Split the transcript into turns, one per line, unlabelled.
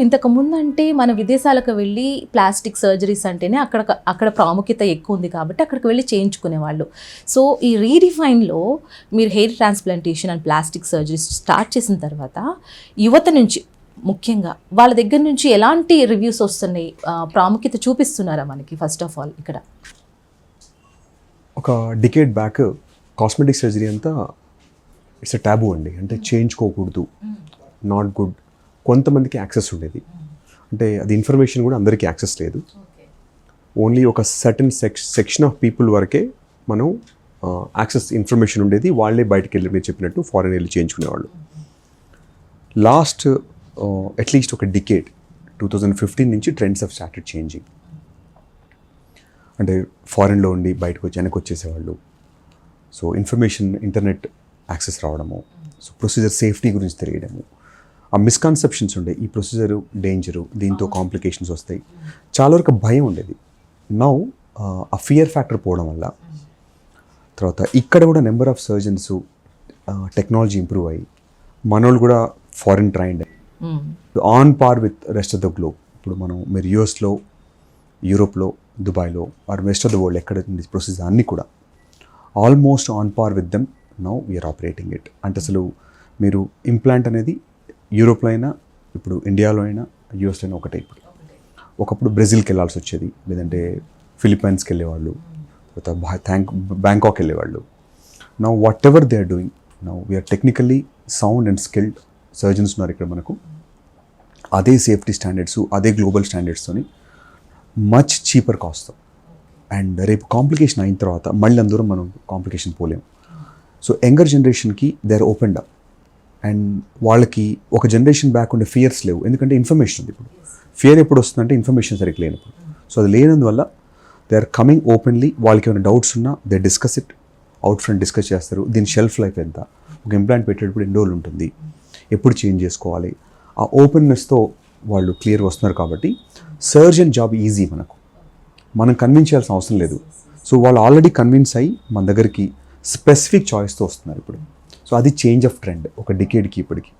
ఇంతకుముందు అంటే మన విదేశాలకు వెళ్ళి ప్లాస్టిక్ సర్జరీస్ అంటేనే అక్కడ ప్రాముఖ్యత ఎక్కువ ఉంది కాబట్టి అక్కడికి వెళ్ళి చేయించుకునేవాళ్ళు. సో ఈ రీడిఫైన్లో మీరు hair transplantation and plastic surgeries start చేసిన తర్వాత యువత నుంచి ముఖ్యంగా వాళ్ళ దగ్గర నుంచి ఎలాంటి రివ్యూస్ వస్తున్నాయి, ప్రాముఖ్యత చూపిస్తున్నారా మనకి? ఫస్ట్ ఆఫ్ ఆల్ ఇక్కడ
ఒక డికేడ్ బ్యాక్ కాస్మెటిక్ సర్జరీ అంతా ఇట్స్ ఎ టాబూ అండి. అంటే చేయించుకోకూడదు, నాట్ గుడ్. కొంతమందికి యాక్సెస్ ఉండేది, అంటే అది ఇన్ఫర్మేషన్ కూడా అందరికీ యాక్సెస్ లేదు. ఓన్లీ ఒక సర్టన్ సెక్షన్ ఆఫ్ పీపుల్ వరకే మనం యాక్సెస్ ఇన్ఫర్మేషన్ ఉండేది. వాళ్ళే బయటకు వెళ్ళి మీరు చెప్పినట్టు ఫారెన్ వెళ్ళి చేయించుకునేవాళ్ళు. లాస్ట్ అట్లీస్ట్ ఒక డికేడ్ 2015 నుంచి ట్రెండ్స్ ఆఫ్ స్టార్టెడ్ చేంజింగ్. అంటే ఫారెన్లో ఉండి బయటకు వచ్చి వెనక్కి వచ్చేసేవాళ్ళు. సో ఇన్ఫర్మేషన్ ఇంటర్నెట్ యాక్సెస్ రావడము, సో ప్రొసీజర్ సేఫ్టీ గురించి తెలియడము, ఆ మిస్కాన్సెప్షన్స్ ఉండే ఈ ప్రొసీజరు డేంజరు, దీంతో కాంప్లికేషన్స్ వస్తాయి, చాలా వరకు భయం ఉండేది. నౌ ఆ ఫియర్ ఫ్యాక్టర్ పోవడం వల్ల తర్వాత ఇక్కడ కూడా number of surgeons, technology improve అయ్యి మనోళ్ళు కూడా foreign trained on par with rest of the globe. ఇప్పుడు మీరు యూఎస్లో, యూరోప్లో, దుబాయ్లో or rest of the world ఎక్కడ ప్రొసీజర్ అన్నీ కూడా almost on par with them. Now we are operating it. అంటే అసలు మీరు ఇంప్లాంట్ అనేది యూరోప్లో అయినా, ఇప్పుడు ఇండియాలో అయినా, యూఎస్లో అయినా ఒకటే. ఇప్పుడు ఒకప్పుడు బ్రెజిల్కి వెళ్ళాల్సి వచ్చేది, లేదంటే ఫిలిప్పైన్స్కి వెళ్ళేవాళ్ళు, తర్వాత బ్యాంకాక్ వెళ్ళేవాళ్ళు. Now whatever they are doing, now we are technically sound and skilled surgeons ఉన్నారు ఇక్కడ మనకు. అదే సేఫ్టీ స్టాండర్డ్స్, అదే గ్లోబల్ స్టాండర్డ్స్తోని మచ్ చీపర్ కాస్ట్. అండ్ రేపు కాంప్లికేషన్ అయిన తర్వాత మళ్ళీ అందరూ మనం కాంప్లికేషన్ పోలేము. సో యంగర్ జనరేషన్కి they are opened up. And వాళ్ళకి ఒక జనరేషన్ బ్యాక్ ఉండే ఫియర్స్ లేవు, ఎందుకంటే ఇన్ఫర్మేషన్ ఉంది. ఇప్పుడు ఫియర్ ఎప్పుడు వస్తుందంటే ఇన్ఫర్మేషన్ సరిగ్గా లేనప్పుడు. సో అది లేనందువల్ల దే ఆర్ కమింగ్ ఓపెన్లీ. వాళ్ళకి ఏమైనా డౌట్స్ ఉన్నా they discuss it out front, discuss చేస్తారు. దీని షెల్ఫ్ లైఫ్ ఎంత, ఒక ఇంప్లాంట్ పెట్టేటప్పుడు ఎన్ని రోజులు ఉంటుంది, ఎప్పుడు చేంజ్ చేసుకోవాలి, ఆ ఓపెన్నెస్తో వాళ్ళు క్లియర్గా వస్తున్నారు. కాబట్టి సర్జన్ జాబ్ ఈజీ, మనం కన్విన్స్ చేయాల్సిన అవసరం లేదు. సో వాళ్ళు ఆల్రెడీ కన్విన్స్ అయ్యి మన దగ్గరికి స్పెసిఫిక్ చాయిస్తో వస్తున్నారు ఇప్పుడు. సో అది చేంజ్ ఆఫ్ ట్రెండ్ ఒక డికేడ్కి ఇప్పటికి.